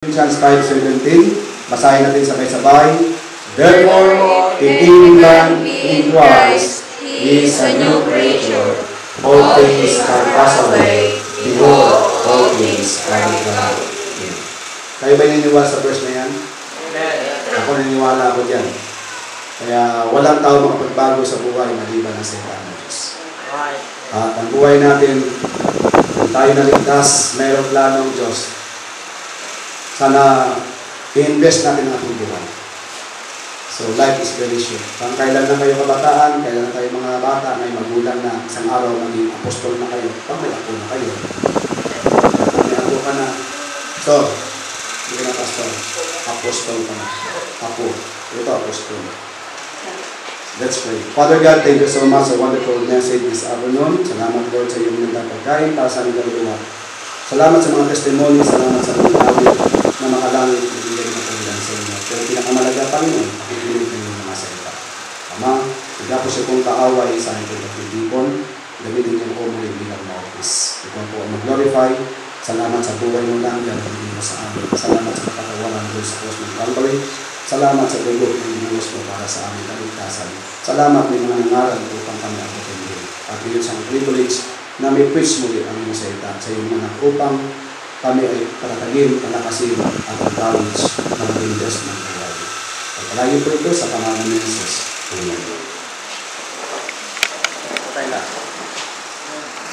Corinthians 5:17, basahin natin sabay-sabay. Therefore, if anyone in Christ, he is a new creature. All things are passed away. Behold, all things are become new. Kayo ba naniniwala sa verse na yan? Ako naniniwala ako dyan. Kaya walang tao makapagbago sa buhay maliban ang salita ng Diyos. At ang buhay natin, kung tayo naligtas, mayroong plano ng Diyos. Sana i-invest natin ang ating buhay. So, life is very short. Kung kailan na kayo kabataan, kailan na kayo mga bata, may magulang na isang araw maging apostol na kayo. Pag may apo na kayo. May apo ka na. So, hindi na pastor. Apostol ka na. Apo. Ito, apostol. Let's pray. Father God, thank you so much for a wonderful message this afternoon. Salamat, Lord, sa iyong minatang pagkain para sa aming kaluluwa. Salamat sa mga testimony, salamat sa mga awit na makalangit na bigay ng pagkakas sa inyo. Pero pinakamalaga, Panginoon, pakikinig ng inyong mga salita. Ama, higa po siya kong kaaway sa aking pagkakitipon, gamitin niyo po muli bilang na office. Ikaw po ang mag-glorify. Salamat sa buhay mo lang, yan ang hindi mo sa amin. Salamat sa kapatawaran doon sa cross ng Calvary. Salamat sa dugo ng inyong mo para sa aming kaligtasan. Salamat may mga nangaral upang kami ang patuloy. At yun sa privilege na may preach muli ang inyong salita sa iyong anak upang kami ay patatagin, palakasin at acknowledge ng maging Diyos ng buhay. Pagpalayo po ito sa pangalan ng Jesus. Amen.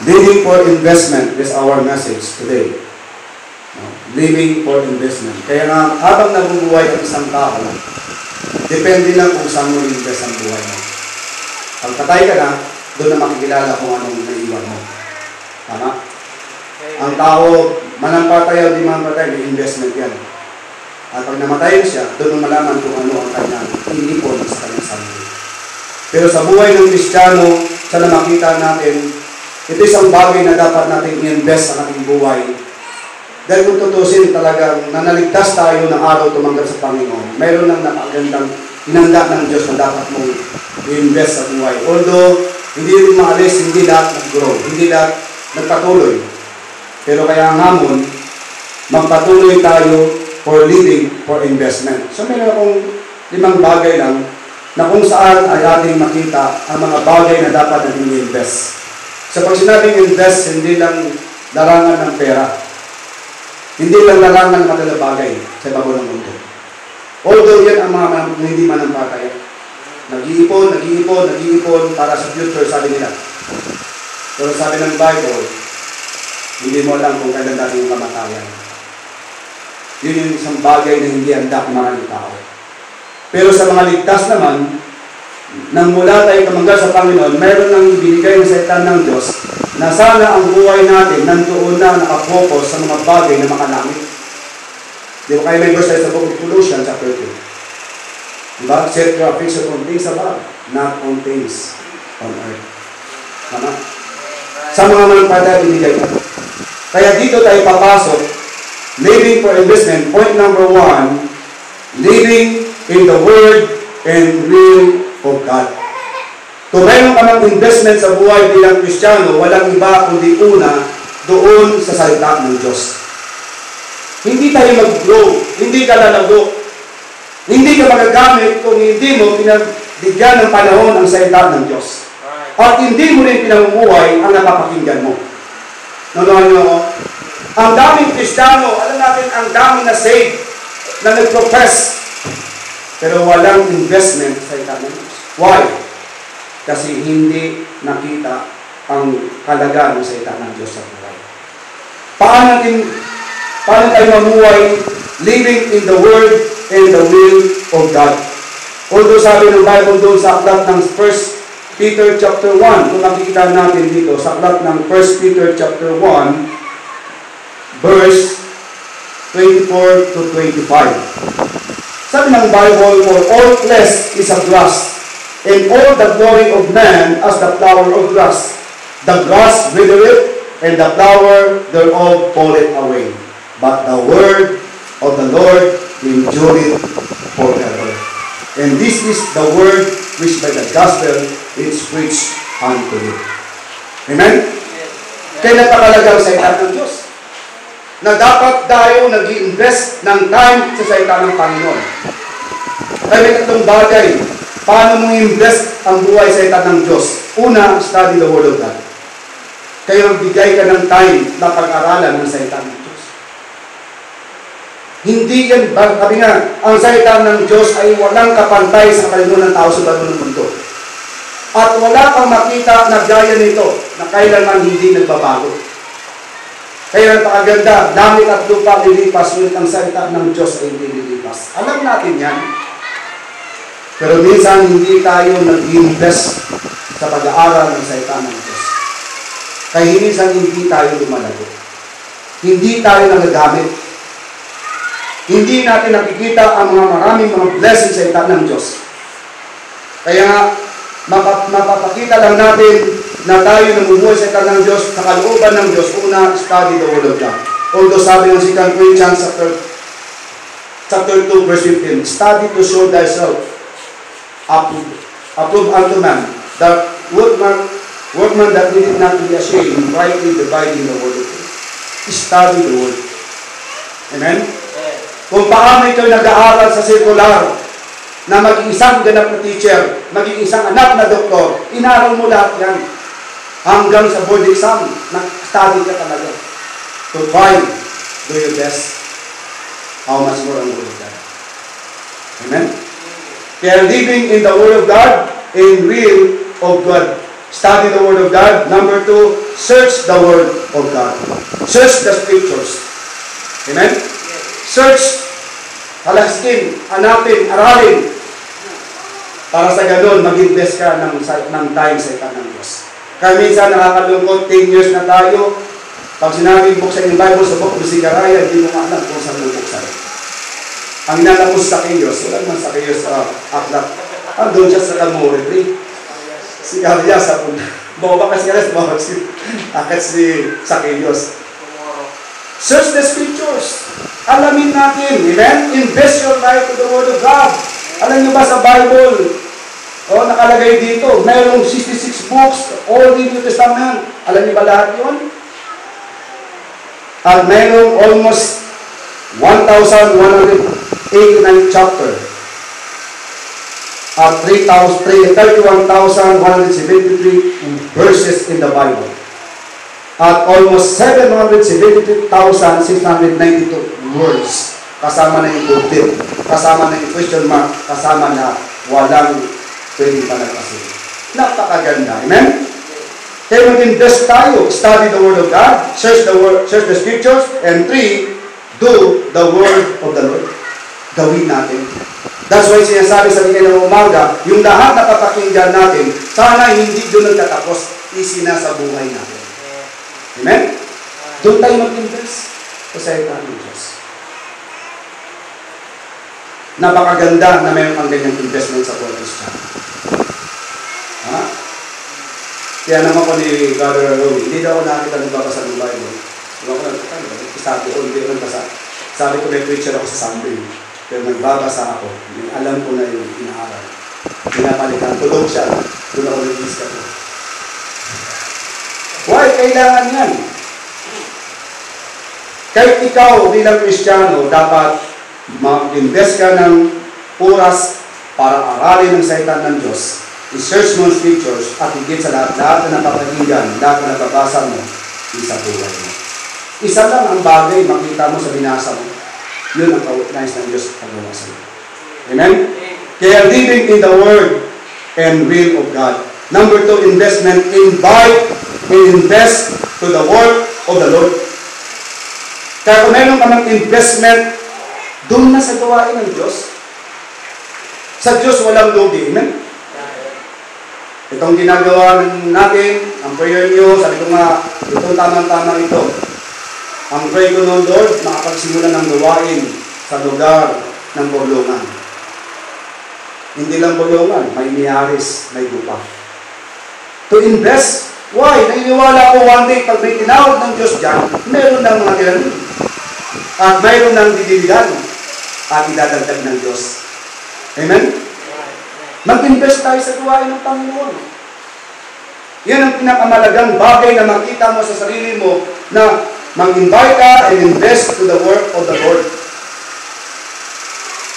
Living for investment is our message today. Living for investment. Kaya nga, habang nabubuhay ang isang tao, depende lang kung saan mo invest ang buhay mo. Pag patay ka na, doon na makikilala kung anong naiwan mo. Tama? Ang tao, manampatay o di manampatay, may investment yan. At pag namatay siya, doon mo malaman kung ano ang kanyang inipon sa kanyang sarili. Pero sa buhay ng Kristiyano, sana makita natin, ito isang bagay na dapat natin i-invest sa ating buhay. Dahil kung tutusin talagang nanaligtas tayo ng araw tumanggap sa Panginoon, mayroon ng napagandang inanda ng Diyos na dapat mong i-invest sa buhay. Although, hindi rin maalis, hindi lahat nag-grow, hindi lahat nagpatuloy. Pero kaya ang hamon, magpatuloy tayo for living, for investment. So meron akong 5 bagay lang na kung saan ay ating makita ang mga bagay na dapat natin i-invest. So pag sinabing invest, hindi lang larangan ng pera. Hindi lang larangan ng madalang bagay sa bago ng mundo. Although yan ang mga hindi manampatay. Nag-iipon para sa future, sabi nila. Pero sabi ng Bible, hindi mo alam kung kailan dati yung kamatayan. Yun yung isang bagay na hindi handa ng maraming tao. Pero sa mga ligtas naman, nang mula tayo tumanggal sa Panginoon, meron nang binigay ng salita ng Diyos na sana ang buhay natin nandoon na nakapokus sa mga bagay na makalangit. Di ba kayo may verse sa book of Colossians chapter 2? Diba? Set your affection on things above, not on things on earth. Tama? Sa mga manampatay, binigay na. Kaya dito tayo papasok, living for investment. Point number 1, living in the Word and will of God. Kung mayroon ka ng investment sa buhay bilang Kristiyano, walang iba kundi una doon sa salita ng Diyos. Hindi tayo mag-grow, hindi ka lalago, hindi ka magagamit kung hindi mo pinagbigyan ng panahon ang salita ng Diyos. At hindi mo rin pinamumuhay ang napapakinggan mo. Nanuhan niyo ako? Ang daming Kristiyano, alam natin, ang daming na saved, na nag-profess, pero walang investment sa salita ng Diyos. Why? Kasi hindi nakita ang halaga ng salita ng Diyos sa buhay. Paano tayo mamuhay living in the Word and the will of God? Although sabi ng Bible doon sa aklat ng 1 Peter chapter 1, kung nakikita natin dito, sa aklat ng 1 Peter chapter 1, verse 24 to 25. Sabi ng Bible, for all flesh is a grass, and all the glory of man as the flower of grass. The grass withereth, and the flower thereof falleth away. But the word of the Lord endureth forever. And this is the word which by the gospel is preached unto you. Amen? Kaya napakalaga ang salita ng Diyos. na dapat tayo nag-i-invest ng time sa salita ng Panginoon. Kaya may tatlong bagay. Paano mo invest ang buhay sa salita ng Diyos? Una, study the Word of God. Kaya magbigay ka ng time na pag-aralan ng salita ng Diyos. Hindi yan, sabi nga, ang salita ng Diyos ay walang kapantay sa kaluluwa ng tao sa bago ng mundo. At wala kang makita na gaya nito na kailanman hindi nagbabago. Kaya napakaganda, langit at lupa lilipas, ngunit ang salita ng Diyos ay hindi lilipas. Alam natin yan. Pero minsan hindi tayo nag-invest sa pag-aaral ng salita ng Diyos. Kaya minsan hindi tayo lumalago. Hindi tayo nagagamit. Hindi natin nakikita ang mga maraming mga blessings sa salita ng Diyos. Kaya mapapakita lang natin na tayo namumuhay sa salita ng Diyos, sa kalooban ng Diyos. Una, study the Word of God. Although sabi ng 2 Corinthians chapter 2 verse 15, study to show thyself approved unto man, that workman that needed not be ashamed, rightly dividing the Word of God. Study the Word. Amen? Kung paano ikaw nag-aaral sa circular, na maging isang ganap na teacher, maging isang anak na doktor, inaral mo lahat yan. Hanggang sa board exam, nag-study ka talaga. To try, do your best. How much more ang Word of God? Amen? Kaya living in the Word of God, in will of God. Study the Word of God. Number 2, search the Word of God. Search the Scriptures. Amen? Search, halaskin, hanapin, aralin. Para sa ganun, mag-invest ka ng time sa ikan ng Diyos. Kaya minsan nakakalungkot, 10 years na tayo. Pag sinabing buksan yung Bible sa book of Zechariah, hindi mo maalam kung saan mo buksan. Ang inalapos sa Kiyos, wala naman sa Kiyos sa aklat. Doon siya sa laboratory. Si Galia sa pula. Bawa kasi Galia sa bawat akit si Zacchaeus. Search the Scriptures. Alamin natin. Amen? Invest your life to the Word of God. Alam niyo ba sa Bible, nakalagay dito, mayroong 66 books, all the New Testament. Alam niyo ba lahat yun? At mayroong almost 1,189 chapter. At 31,173 verses in the Bible. At almost 772,692 words. Kasama na yung quoted, kasama na yung question mark, kasama na walang pwedeng palagpasin. Napakaganda. Amen? Kaya mag-invest tayo. Study the Word of God, search the Scriptures, and 3, do the Word of the Lord. Gawin natin. That's why sinasabi sa bigay ng umaga, yung lahat na papakinggan natin, sana hindi doon nagtatapos, isinasa buhay natin. Amen? Doon tayo mag-invest sa salita ng Diyos. Napakaganda na mayroon ang ganyang investment sa buhay Christian. Ha? Kaya naman ko ni Brother Romy, hindi daw ako nakakita nagbabasa ng Bible. Diba ko nagsasabi ko, hindi ko nagbasa. Sabi ko, may preacher ako sa Sunday. Pero nagbabasa ako. Alam ko na yung inaaral. Pinapalitan. Tulog siya. Doon ako nag-discuss ko. Why? Kailangan yan. Kahit ikaw bilang Kristiyano, dapat mag-invest ka ng oras para aralin ang salita ng Diyos. I-search mo ang Scriptures at higit sa lahat na napapakinggan, lahat na nababasa mo, isa buhay mo. Isa lang ang bagay makita mo sa binasa mo. Yun ang nais ng Diyos pagawa sa iyo. Amen? Kaya living in the Word and will of God. Number 2, investment. Invest to the work of the Lord. Kaya kung mayroon ka ng investment, doon na sa gawain ng Diyos. Sa Diyos walang lugi. Amen? Itong ginagawa natin, ang prayer nyo, sabi ko nga, itong tamang-tama ito. Ang pray ko noon, Lord, makapagsimula ng gawain sa lugar ng bulungan. Hindi lang bulungan, may miyaris, may gupa. To invest, why? Naniniwala ko one day, pag may tinawag ng Diyos dyan, meron ng mga tiranin. At mayroon ng didiligan. At idadagdag ng Diyos. Amen? Mag-invest tayo sa gawain ng Panginoon. Yan ang pinakamalagang bagay na makita mo sa sarili mo na Mag-invite ka and invest to the work of the Lord.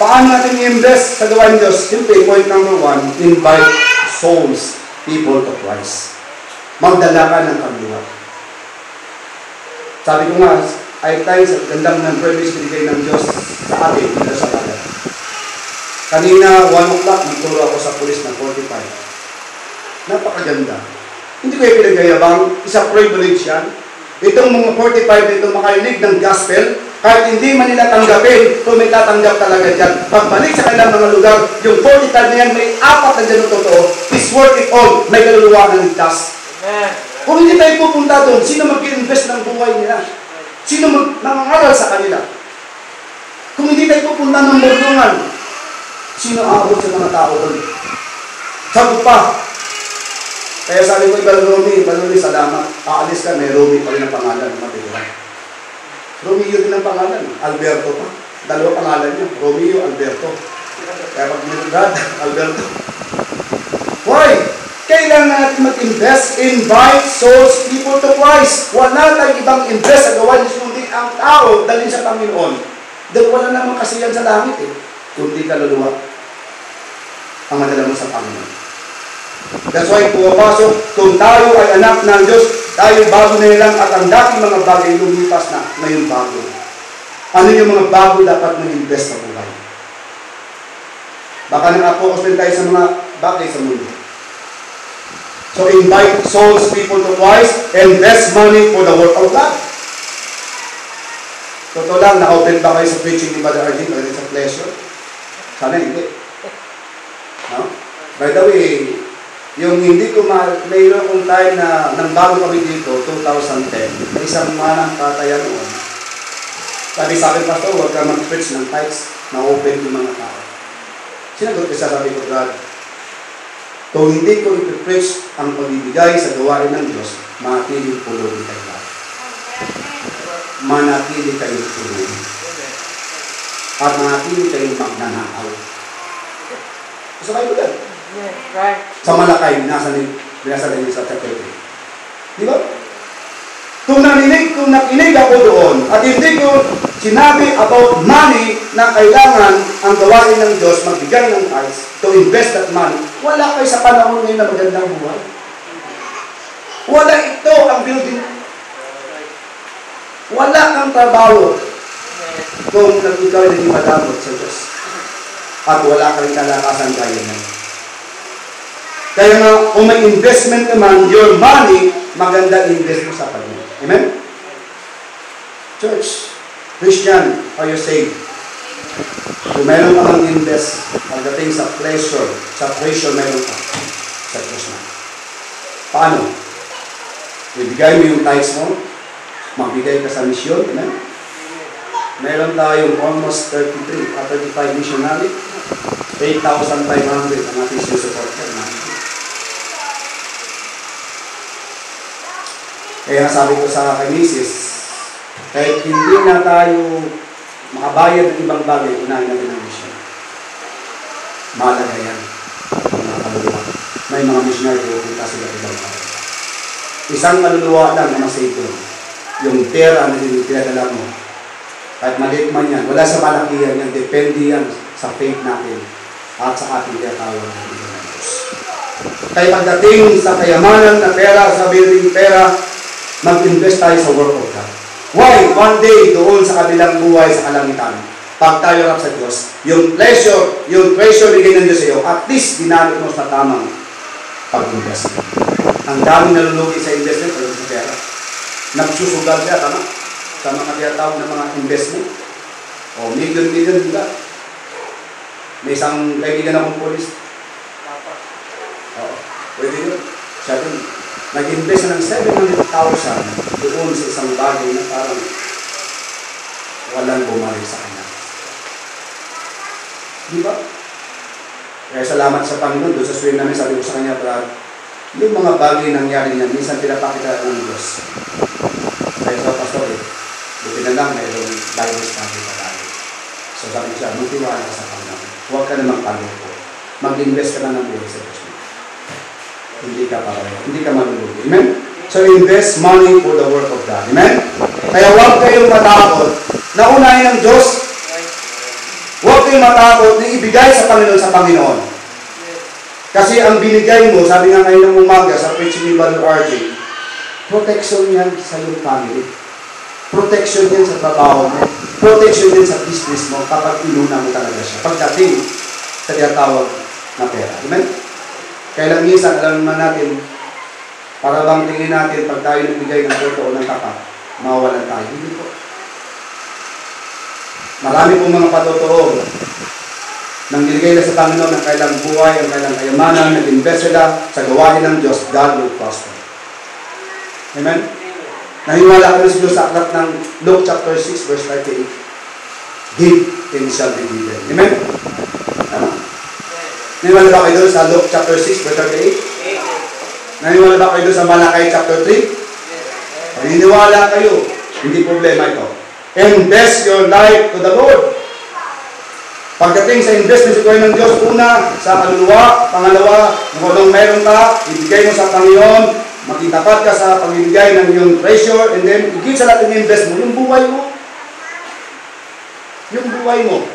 Paano natin i-invest sa gawain ng Diyos? Simply, point number 1, invite souls, people to Christ. Magdala ka ng kaluluwa. Sabi ko nga, ay tayo sa gandang ng privilege binigay ng Diyos sa atin dito sa bayan. Kanina, 1 o'clock, nagturo ako sa pulis ng 45. Napakaganda. Hindi ko yung pinagayabang, isa privilege yan. Itong mga 45 na ito makarinig ng gospel, kahit hindi man nila tanggapin, kung may tatanggap talaga dyan. Pagbalik sa kanilang mga lugar, yung 45 na yan, may 4 na dyan ng totoo, is worth it all. May kaluluwa ng ligtas. Amen. Kung hindi tayo pupunta doon, sino mag-invest ng buhay nila? Sino nangangaral sa kanila? Kung hindi tayo pupunta ng murdungan, sino aabot sa mga tao doon? Sagot pa. Kaya sabi ko, Romy, salamat. Aalis ka, may Romy pa rin ang pangalan ng matiguan. Romeo din ang pangalan. Alberto pa. 2 pangalan niya. Romeo, Alberto. Kaya pag minugad, Alberto. Why? Kailangan natin mag-invest, invite souls, people to Christ. Wala tayong ibang invest sa gawain ng kundi ang tao dalhin sa Panginoon. Dahil wala namang kasiyan sa langit kundi kaluluwa ang madala mo sa Panginoon. That's why pumapasok, kung tayo ay anak ng Diyos, tayo bago na lang at ang dating mga bagay lumipas na, ngayon bago. Ano yung mga bago dapat mag-invest sa buhay? Baka nang-focus din tayo sa mga bagay sa mundo. So invite souls, people to Christ, invest money for the work of God. Totoo lang, na-open ba kayo sa preaching ni Brother Arjun pagdating sa pleasure? Sana hindi. No? By the way, yung hindi ko mayroon kong time na nang bago kami dito, 2010, may isang manang tataya noon. Sabi sa akin, Pastor, huwag ka mag-preach ng tithes na open yung mga tao. Sinagot ko siya, sabi ko, God, kung hindi ko ipipreach ang pagbibigay sa gawain ng Diyos, manatiling pulubi kayo lahat. Manatili kayong pulubi. At manatili kayong magnanakaw. Gusto kayo ba? Right. Sa Malakay, binasa rin sa chapter 3. Di ba? Kung nakinig ako doon, at hindi ko sinabi about money na kailangan ang gawain ng Diyos, magbigay ng tithes, to invest that money, wala kayo sa panahon ngayon na magandang buhay. Wala ito ang building. Wala kang trabaho kung ikaw ay hindi madamot sa Diyos. At wala ka rin kalakasan kaya na. Kaya nga, kung may investment naman, your money, maganda invest mo sa Panginoon. Amen? Church, Christian, are you saved? Kung mayroon ka mang invest, pagdating sa pleasure, sa pressure mayroon ka, sa Diyos na. Paano? Ibigay mo yung tithes mo, magbigay ka sa misyon, amen? Meron tayong almost 35 missionary, 8,500 ang ating sinusuporter natin. Kaya sabi ko sa kay Mrs., kahit hindi na tayo makabayad ng ibang bagay, unahin natin ang mission. Mahalaga yan. Mga kaluluwa. May mga missionary pupunta sila ibang bagay. Isang kaluluwa lang na masave doon. Yung pera na pinadala mo. Kahit maliit man yan, wala sa malakihan yan, depende yan sa faith natin at sa ating tinatawag ng Diyos. Kaya pagdating sa kayamanan na pera, sa building pera, mag-invest tayo sa work of God. Why? One day, doon sa kabilang buhay sa kalangitan, pag tayo harap sa Diyos, yung treasure bigay ng Diyos sa iyo, at least ginamit mo sa tamang pag-invest. Ang daming nalulugi sa investment, pero sa pera. Nagsusugal siya, tama? Sa mga tinatawag ng mga investment. O, million, diba? May isang kaibigan akong polis. Oo, pwede yun. Siya dun. Nag-invest na ng 700,000 doon sa isang bagay na parang walang bumalik sa kanya. Di ba? Kaya salamat sa Panginoon. Doon sa swim namin, sabi ko sa kanya, Brad, yung mga bagay nangyari niya, minsan pinapakita ng Diyos. Kaya sa pastor, buti na lang, mayroong Bible study pa tayo. So sabi siya, magtiwala ka sa Panginoon. Huwag ka namang paloko. Mag-invest ka na ng buhay sa Diyos. Hindi ka malulugi. Amen? So invest money for the work of God. Amen? Kaya huwag kayong matakot na unahin ng Diyos. Huwag kayong matakot na ibigay sa Panginoon. Kasi ang binigay mo, sabi nga ngayon ng umaga sa preaching ni Brother RJ, protection yan sa iyong family. Protection yan sa trabaho mo. Protection yan sa business mo kapag inuna mo talaga siya. Pagdating sa tinatawag na pera. Amen? Kaya lang minsan, alam naman natin, para bang tingin natin pag tayo nagbigay ng totoo ng tapat, mawawalan tayo. Hindi po. Marami pong mga patotoo nang niligay na sa Panginoon ang kailang buhay, ang kailang kayamanan, nag-invest sila sa gawain ng Diyos, God will prosper. Amen? Naniwala kami sa Diyos sa aklat ng Luke chapter 6 verse 38. Give and it shall be given. Amen? Naniwala ba kayo doon sa Luke chapter 6 verse 38? Naniwala ba kayo doon sa Malakay chapter 3? Naniniwala kayo, hindi problema ito. Invest your life to the Lord. Pagdating sa investment sa buhay ng Diyos, una, sa kaluluwa, pangalawa, kung anong meron ka, ibigay mo sa Panginoon, maging tapat ka sa pagbibigay ng iyong treasure, and then, higit sa lahat ng invest mo, yung buhay mo. Yung buhay mo.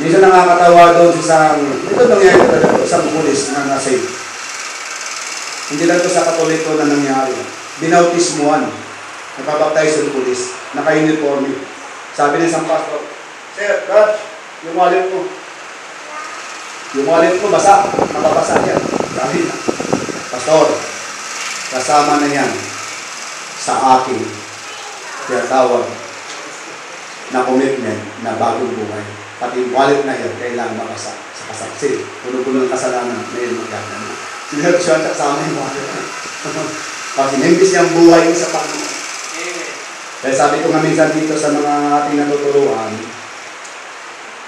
Minsan nakakatawa doon sa isang, ito nangyari talaga, isang pulis na nasave. Hindi lang ito sa Katoliko na nangyari. Binautismuhan. Nagpabaptize sa pulis. Naka-uniforme. Sabi ng isang pastor, Sir, God, yung wallet mo. Yung wallet mo, basa. Mababasa yan. Sabi na, Pastor, kasama na yan sa aking tinatawag na commitment na bagong buhay. Pati yung wallet na yan, kailangan mabasa sa kasaksi. Puno-puno ng kasalanan, may magkakaroon. Sinunod siya, kasama yung wallet na. Kasi nimbis niyang buhay niya sa Panginoon. Kaya sabi ko nga minsan dito sa mga ating natuturuan,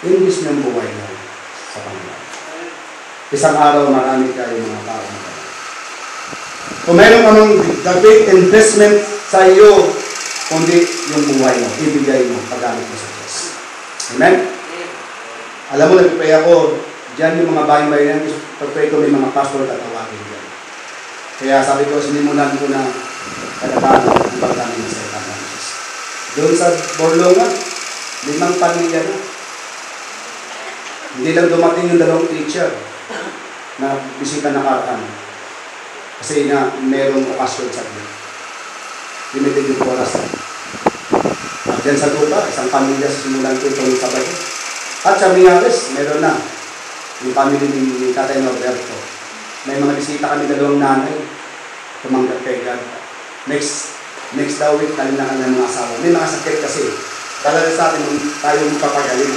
imbis niyang buhay niya sa Panginoon. Isang araw marami kayo mga tao. Kung meron kamang the great investment sa iyo, kundi yung buhay mo, ibigay mo, paggamit mo sa Diyos. Amen? Alam mo, nag-pray ako, dyan yung mga bayan-bayan, pag-pray ko may mga pastor at tawagin dyan. Kaya sabi ko, sinimulan ko na kadapano ang paggamit mo sa itang Diyos. Doon sa Borlongan, 5 pamilya na. Hindi lang dumating yung 2 teacher na bisita na Kartan. Kasi na merong okasyon sa akin. Limited yung oras. At dyan sa Dupa, isang pamilya sa simulan ko itong Sabado. At sa Mingares, meron na. Yung family ni Tatay Norberto. May mga bisita kami 2 nanay. Tumanggap kay God. Next daw week, kalinakan ng mga asawa. May mga sakit kasi. Talaga sa atin, tayo magpapagaling.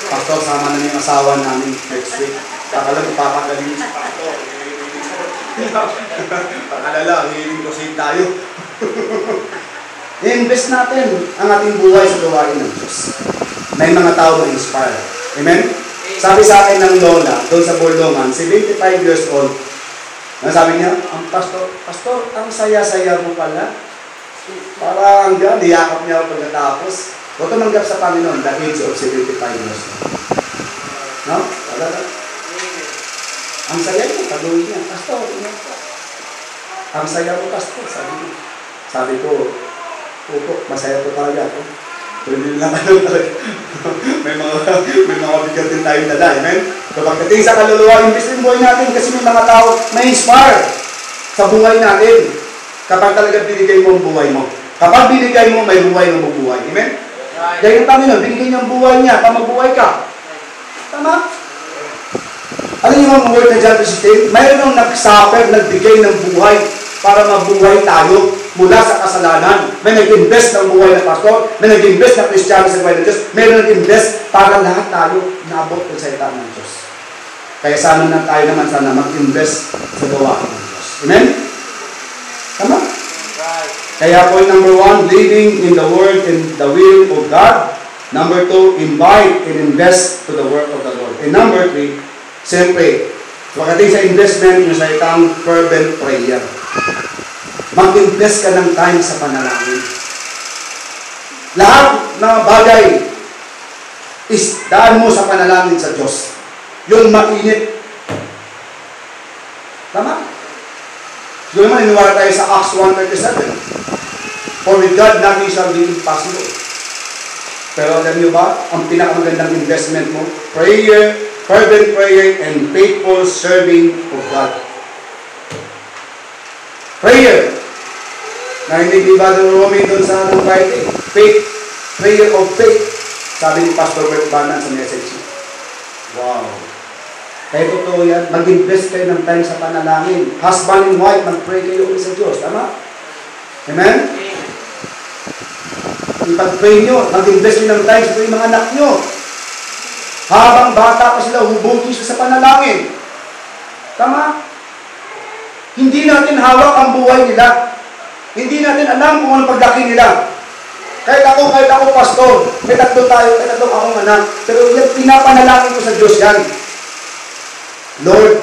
Pastor, sama na yung asawa namin next week. Kakalang ipapagaling si Pastor. Pakalala, hiling ko sin tayo. I-invest natin ang ating buhay sa gawain ng Diyos. May mga tao na inspire. Amen? Sabi sa akin ng lola, doon sa Borlongan, 75 years old, sabi niya, ang pastor, ang saya-saya mo pala. Parang hanggang, niyakap niya ako pagkatapos. Huwag tumanggap sa Panginoon, the age of 75 years old. No? Talaga? Ang saya niya, pag-uwi niya, Pastor, ang saya mo, Pastor, sabi niya. Sabi ko, opo, masaya po talaga ako. Pwede lang ano talaga. may mga bigat din tayong dala, amen? Kapag dating sa kaluluwa, imbis yung buhay natin kasi may mga tao may inspire sa buhay natin. Kapag talaga binigay mo ang buhay mo. Kapag binigay mo, may buhay na mabuhay. Amen? Dahil yung Panginoon, binigay niya ang buhay niya para mabuhay ka. Tama? Alam niyo ang word na John 3:16? Mayroon nang nagsuffer, nagbigay ng buhay para mabuhay tayo mula sa kasalanan. May nag-invest ng buhay na pastor, may nag-invest na Kristiyano sa buhay ng Diyos, may nag-invest para lahat tayo naabot ng salita ng Diyos. Kaya sana na tayo naman sana mag-invest sa gawain ng Diyos. Amen? Tama? Kaya point number 1, living in the Word and the will of God. Number 2, invite and invest to the work of the Lord. And number 3, siyempre, pagdating sa investment, yung salitang fervent prayer. Mag-invest ka ng time sa panalangin. Lahat ng bagay is daan mo sa panalangin sa Diyos. Yung mainit. Tama? Doon naman, iniwala tayo sa Acts 1:37. For with God, nothing shall be impossible. Pero alam niyo ba, ang pinakamagandang investment mo, prayer, fervent prayer, and faithful serving of God. Prayer. Narinig ni Brother Romy doon sa Friday. Faith. Prayer of faith. Sabi ni Pastor Bert Banan sa message. Wow. Kaya totoo yan. Mag-invest kayo ng time sa panalangin. Husband and wife, mag-pray kayo ulit sa Diyos. Tama? Amen? Ipag-pray nyo. Mag-invest nyo ng time sa mga anak nyo. Habang bata pa sila, hubungin sila sa panalangin. Tama? Hindi natin hawak ang buhay nila. Hindi natin alam kung anong paglaki nila. Kahit ako, pastor, may tatlo tayo, may tatlo akong anak. Pero yan, pinapanalangin ko sa Diyos yan. Lord,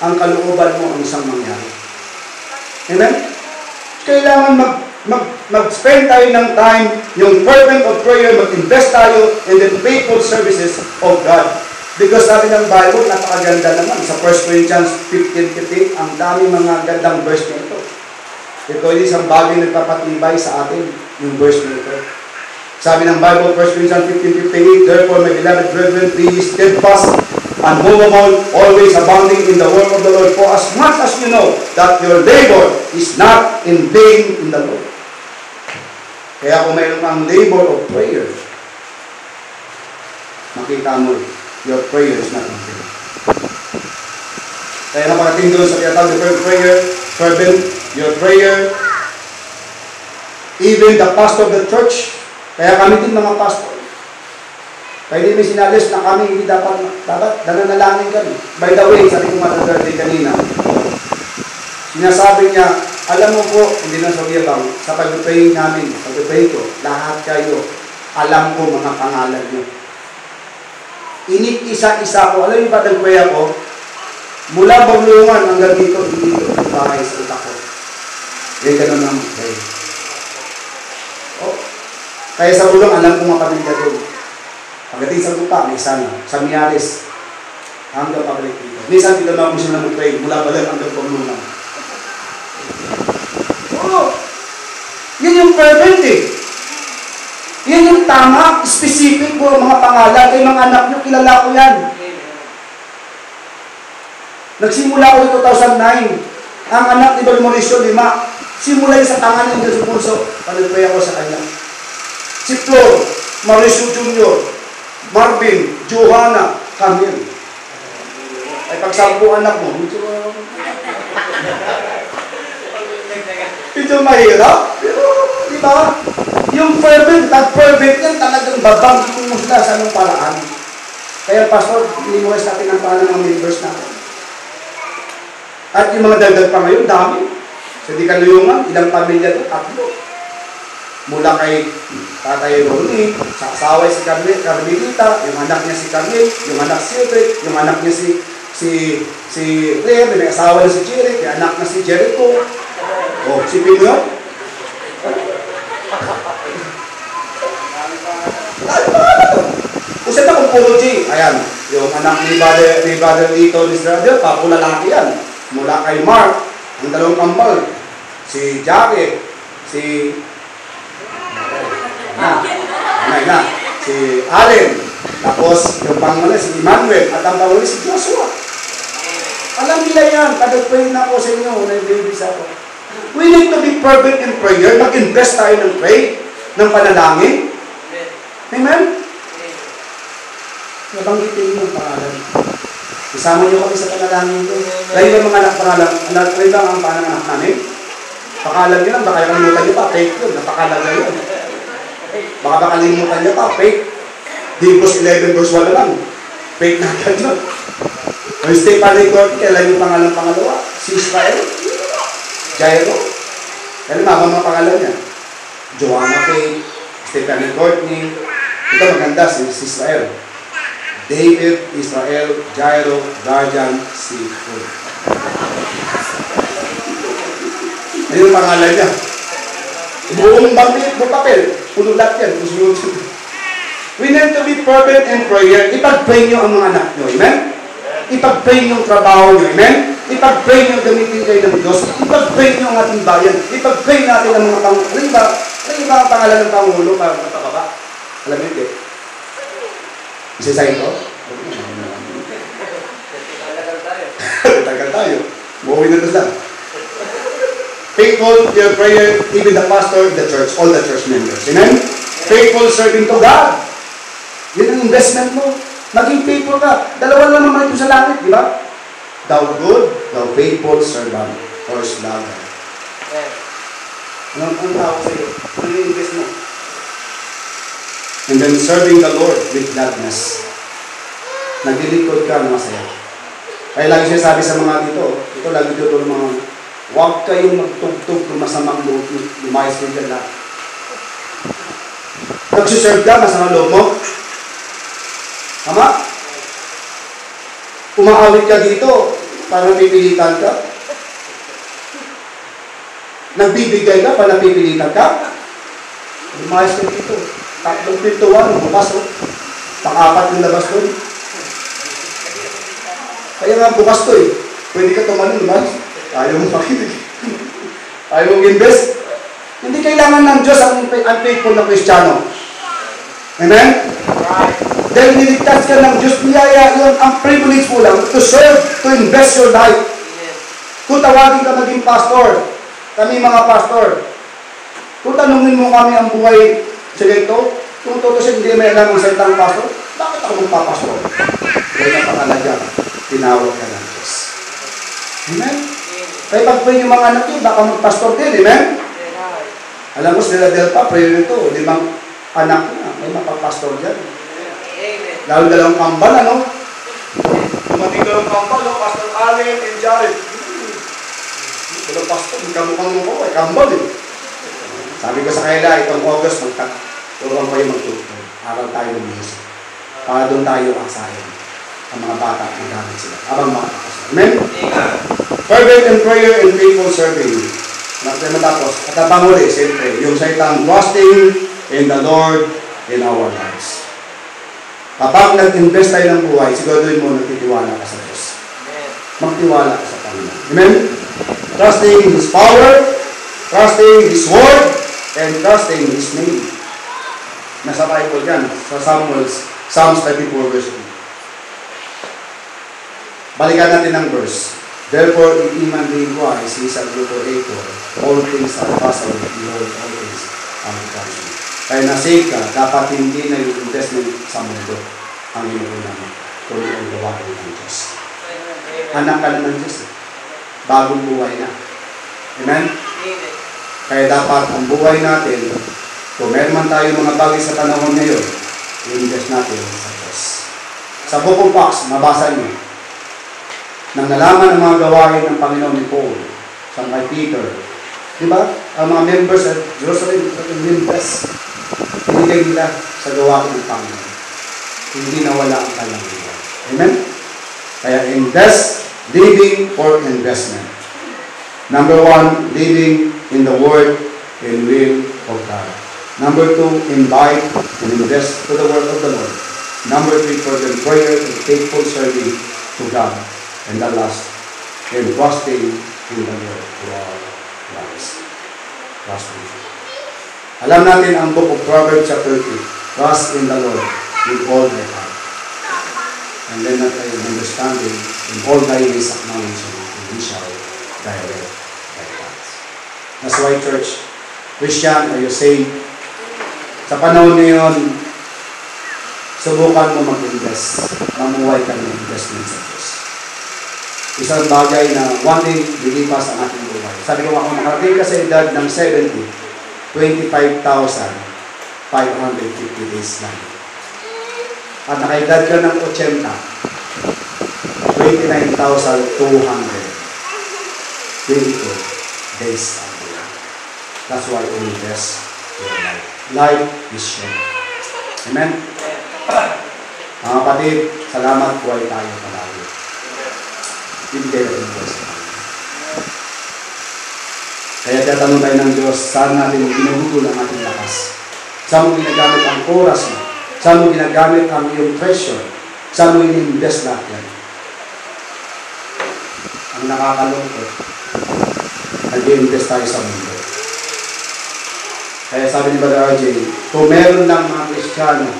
ang kalooban mo ang isang mangyari. Amen? Kailangan mag-spend tayo ng time, yung fervent of prayer, mag-invest tayo in the faithful services of God. Because sabi ng Bible, napakaganda naman. Sa 1 Corinthians 15:15, ang dami mga gandang verse nito. Ito ay isang bagay na nagpapatibay sa atin, yung verse nito. Sabi ng Bible, 1 Corinthians 15:58, therefore, my beloved brethren, be steadfast, unmovable, always abounding in the work of the Lord, for as much as you know that your labor is not in vain in the Lord. Kaya kung mayroon kang labor of prayer, makita mo, your prayer is not in vain. Kaya napakating doon sa tinatawag na prayer, fervent, your prayer, even the pastor of the church, kaya kami din mga pastor, kaya hindi may sinalis na kami hindi dapat nananalangin kami. By the way, sabi ko matagay kanina, sinasabi niya, alam mo po, hindi na sa biyabang, sa pag-pray namin, sa pag-pray ko, lahat kayo, alam ko mga pangalan niyo. Init-isa-isa ko, alam niyo ba nag-pray ako? Mula Baglungan hanggang dito, sa bahay sa utak ko. Yan ganun ang pray. Oh. Kaya sa ulong, alam ko mga pamilya doon. Pagdating sa lupa, may sana. Sa Miares, hanggang pabalik dito. Minsan dito na ako siya na mag-pray, mula Balag hanggang Baglungan. Oo. Yan yung fervent eh. Yan yung tama, specific po mga pangalan. Kay mga anak nyo, kilala ko yan. Nagsimula ko ito 2009. Ang anak ni Balmorisio, 5. Simula yung sa tangan ng Diyos Pulso. Panagpray ako sa kanya. Si Flor, Mauricio Jr., Marvin, Johanna, Camille. Ay pag-10 anak mo, medyo mahirap. Pero, di ba? Yung fervent, fervent yan talagang babangkin mo sila sa anong paraan. Kaya, Pastor, inimuwes natin ang pangalan ng members natin. At yung mga dagdag pa ngayon, dami. Sa di Kaluyungan, ilang pamilya doon? 3. Mula kay Tatay Ronnie, sa asawa si Carmelita, yung anak niya si Carmel, yung anak si Cedric, yung anak niya si Claire, may asawa na si Jeric, yung anak na si Jericho. Oh, sipin mo yun? Kung saan akong puro G, ayan, yung anak ni Brother Lito, ni Israel, papo lalaki yan. Mula kay Mark, ang 2 kambal, si Jackie, si si Allen, tapos yung pangulit si Emmanuel, at ang pangulit si Joshua. Alam nila yan, pag-pray na ako sa inyo, na-babies ako. We need to be fervent in prayer, mag-invest tayo ng pray, ng panalangin. Amen? Nabanggitin mo ang pangalan. Isama niyo kami sa panalangin ko. Dahil yung mga anak pangalan, alam lang ang pangalan namin. Pakalan nyo lang, baka kalimutan nyo pa, fake yun, napakalaga yun. Baka makalimutan niyo pa, fake. Hebrews 11 verse 1 lang. Fake na agad. When Stephen Courtney, kailan yung pangalan pangalawa? Si Israel? Jairo? Kailan mga pangalan niya? Joanna Faye, Stephen Courtney. Ito maganda, si Israel. David, Israel, Jairo, Guardian, Seafood. Ano yung pangalan niya? Buong bangkit mo papel. Puno lahat yan. We need to be fervent in prayer. Ipag-pray nyo ang mga anak nyo. Amen? Ipag-pray nyo ang trabaho nyo. Amen? Ipag-pray nyo gamitin kayo ng Diyos. Ipag-pray nyo ang ating bayan. Ipag-pray natin ang mga pangkaliba. Ano yung mga pangalan ng Pangulo para magpapaba? Alam mo hindi? Isa sa ito? Tagal tayo. Buhay na lang. Faithful your prayer, even the pastor in the church, all the church members. Amen? Faithful serving to God. Yun ang investment mo. Maging faithful ka. Dalawa lang naman ito sa langit, di ba? Thou good, thou faithful servant or slave. Anong tawag sa iyo? Ano yung invest mo? And then serving the Lord with gladness. Naglilingkod ka ng masaya. Kaya lagi siya sabi sa mga dito, ito lagi dito ng mga, huwag kayong magtugtog ng masamang loob, lumayas kayo dyan lahat. Nagsiserve ka, masamang loob mo? Tama? Umaawit ka dito, para napipilitan ka. Nagbibigay ka, para napipilitan ka. Lumayas ka dito. 3 pintuan, bukas o. Pang-4 yung labas doon. Kaya nga bukas to eh. Pwede ka tumanin, lumayas. Ayaw mong makinig. Ayaw mong invest. Hindi kailangan ng Diyos ang unfaithful na Kristiyano. Amen? Dahil niligtas ka ng Diyos, niyaya yun, ang privilege mo lang to serve, to invest your life. Kung tawagin ka maging pastor, kami mga pastor, kung tanungin mo kami ang buhay sa ganito, kung tutusin hindi may alam ang salitang pastor, bakit ako magpapastor? Dahil napakalaga, tinawag ka ng Diyos. Amen? Kaya pag pray yung mga anak yun, baka magpastor din, amen? Alam mo, sila Delta, prayer nito, 5 anak na, may mapapastor dyan. Lalo dalawang kambal, ano? Dumating dalawang kambal, no? Pastor Allen and Jared. Dalawang pastor, magkamukhang mo ko, kambal eh. Sabi ko sa kanila, itong August, turuan kayo magtuturo. Aral tayo ng music. Para doon tayo asahin ang mga bata ang gamit sila. Habang makakasal. Amen? Fervent in prayer and faithful serving. Matapos, at ang panguli, siyempre, yung salitang trusting in the Lord in our lives. Kapag nag-invest tayo ng buhay, siguraduhin mo nagtitiwala ka sa Diyos. Magtiwala ka sa Panginoon. Amen? Trusting His power, trusting His word, and trusting His name. Nasa Bible yan, sa Psalms 34 verse 2. Balikan natin ang verse. Therefore, if any man being wise, he is a true creator. All things are possible. Behold, all things are possible. Kaya na-save ka, dapat hindi na yung investment sa mundo ang inuunan mo. Kundi ang gawain ng Diyos. Anak ka na ng Diyos. Bagong buhay na. Amen? Kaya dapat ang buhay natin, kung meron man tayo mga bagay sa panahon ngayon, i-invest natin sa Diyos. Sa Book of Acts, mabasa niyo, nang nalaman ang mga gawain ng Panginoon ni Paul, sa kay Peter, di ba? Ang mga members at Jerusalem, invest. Binigay nila sa gawain ng Panginoon. Hindi nawala ang kanilang buhay. Amen? Kaya invest, living for investment. Number 1, living in the Word and will of God. Number 2, invite and invest to the Word of the Lord. Number 3, for the prayer and faithful serving to God. And the last, in trusting in the Lord to our lives. Trusting. Alam natin ang book of Proverbs chapter 3. Trust in the Lord with all thy heart. And then at thy understanding, in all thy ways acknowledge him, and he shall direct thy paths. That's why, church, Christian, are you saved? Sa panahon ngayon, subukan mo mag-invest. Mamuhay ka ng investment sa Diyos. Isang bagay na one day lilipas ang ating buhay. Sabi ko, kung nakarating ka sa edad ng 70, 25,550 days lang. At nakaedad ka ng 80, 29,222 days ang buhay. That's why we invest your life. Life is short. Amen? Mga kapatid, salamat po ay tayo palagi. Ibigay natin ang Diyos. Kaya tatanong tayo ng Diyos, saan natin ginuhugol ang ating lakas? Saan mo ginagamit ang oras mo? Saan mo ginagamit ang iyong treasure? Saan mo ini-invest lahat yan? Ang nakakalungkot, nag-i-invest tayo sa mundo. Kaya sabi ni Brother RJ, kung meron lang mga Kristiyano